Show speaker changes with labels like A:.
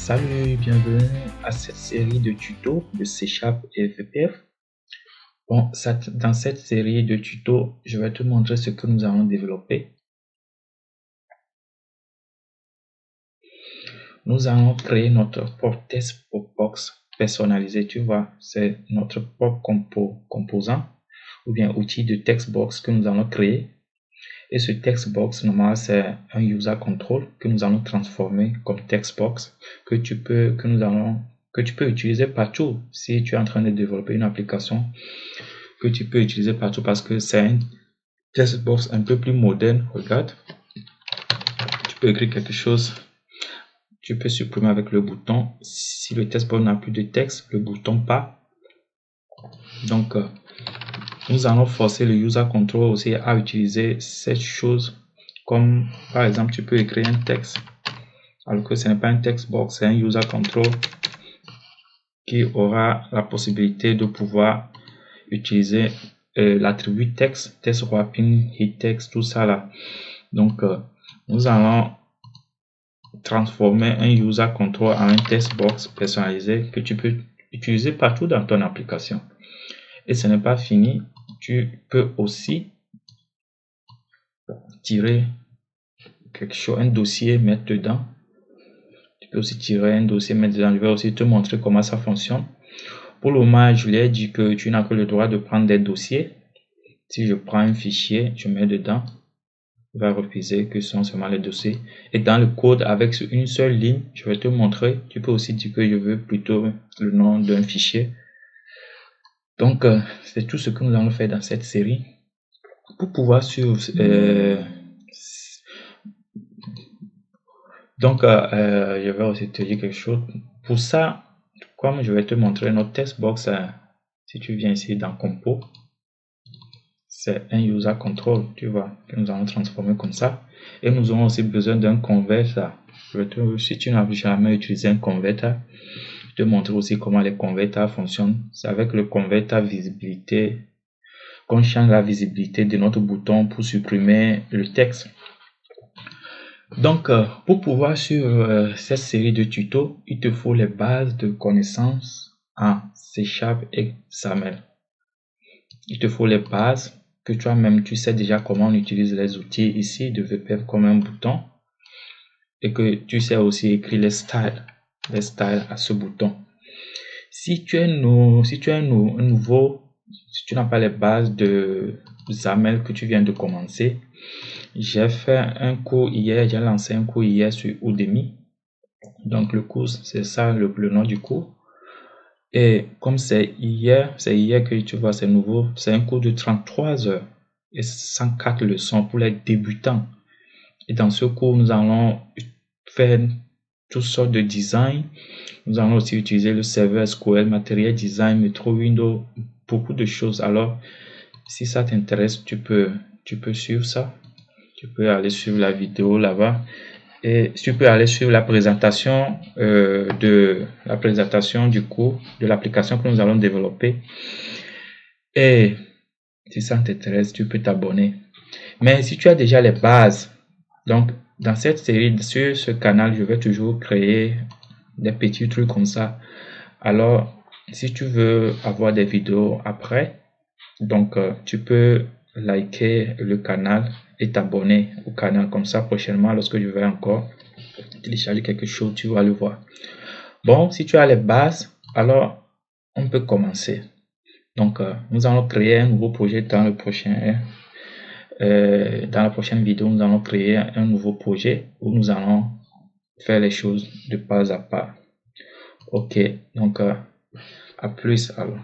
A: Salut, bienvenue à cette série de tutos de C# et VPF. Bon, dans cette série de tutos, je vais te montrer ce que nous allons développer. Nous allons créer notre propre test box personnalisé. Tu vois, c'est notre propre composant ou bien outil de text box que nous allons créer. Et ce text box, normalement, c'est un user control que nous allons transformer comme text box que tu peux utiliser partout si tu es en train de développer une application que tu peux utiliser partout parce que c'est un text box un peu plus moderne. Regarde, tu peux écrire quelque chose, tu peux supprimer avec le bouton. Si le text box n'a plus de texte, le bouton pas. Donc, nous allons forcer le user control aussi à utiliser cette chose, comme par exemple tu peux écrire un texte alors que ce n'est pas un text box, c'est un user control qui aura la possibilité de pouvoir utiliser l'attribut texte, text wrapping, hit text, tout ça là. Donc nous allons transformer un user control en un text box personnalisé que tu peux utiliser partout dans ton application. Et ce n'est pas fini. Tu peux aussi tirer quelque chose, un dossier, mettre dedans. Tu peux aussi tirer un dossier, mettre dedans. Je vais aussi te montrer comment ça fonctionne. Pour le moment, je lui ai dit que tu n'as que le droit de prendre des dossiers. Si je prends un fichier, je mets dedans, il va refuser que ce sont seulement les dossiers. Et dans le code, avec une seule ligne, je vais te montrer. Tu peux aussi dire que je veux plutôt le nom d'un fichier. Donc, c'est tout ce que nous allons faire dans cette série. Pour pouvoir suivre, je vais aussi te dire quelque chose. Pour ça, comme je vais te montrer notre test box, si tu viens ici dans Compo, c'est un user control, tu vois, que nous allons transformer comme ça. Et nous aurons aussi besoin d'un converter. Si tu n'as jamais utilisé un converter, je te montrer aussi comment les converters fonctionnent. C'est avec le converter visibilité qu'on change la visibilité de notre bouton pour supprimer le texte. Donc, pour pouvoir suivre cette série de tutos, il te faut les bases de connaissances en C# et XAML. Il te faut les bases que toi-même, tu sais déjà comment on utilise les outils ici de VPF comme un bouton et que tu sais aussi écrire les styles à ce bouton. Si tu es nouveau, si tu n'as pas les bases de XAML que tu viens de commencer, j'ai fait un cours hier, j'ai lancé un cours hier sur Udemy. Donc le cours, c'est ça le nom du cours. Et comme c'est hier que tu vois, c'est nouveau, c'est un cours de 33 heures et 104 leçons pour les débutants. Et dans ce cours, nous allons faire toutes sortes de design. Nous allons aussi utiliser le serveur SQL, matériel design, Metro Windows, beaucoup de choses. Alors, si ça t'intéresse, tu peux suivre ça. Tu peux aller suivre la vidéo là-bas. Et tu peux aller suivre la présentation du cours, de l'application que nous allons développer. Et si ça t'intéresse, tu peux t'abonner. Mais si tu as déjà les bases, donc dans cette série, sur ce canal, je vais toujours créer des petits trucs comme ça. Alors, si tu veux avoir des vidéos après, donc tu peux liker le canal et t'abonner au canal. Comme ça, prochainement, lorsque je vais encore télécharger quelque chose, tu vas le voir. Bon, si tu as les bases, alors on peut commencer. Donc, nous allons créer un nouveau projet dans la prochaine vidéo. Nous allons créer un nouveau projet où nous allons faire les choses de pas à pas. Ok, donc à plus alors.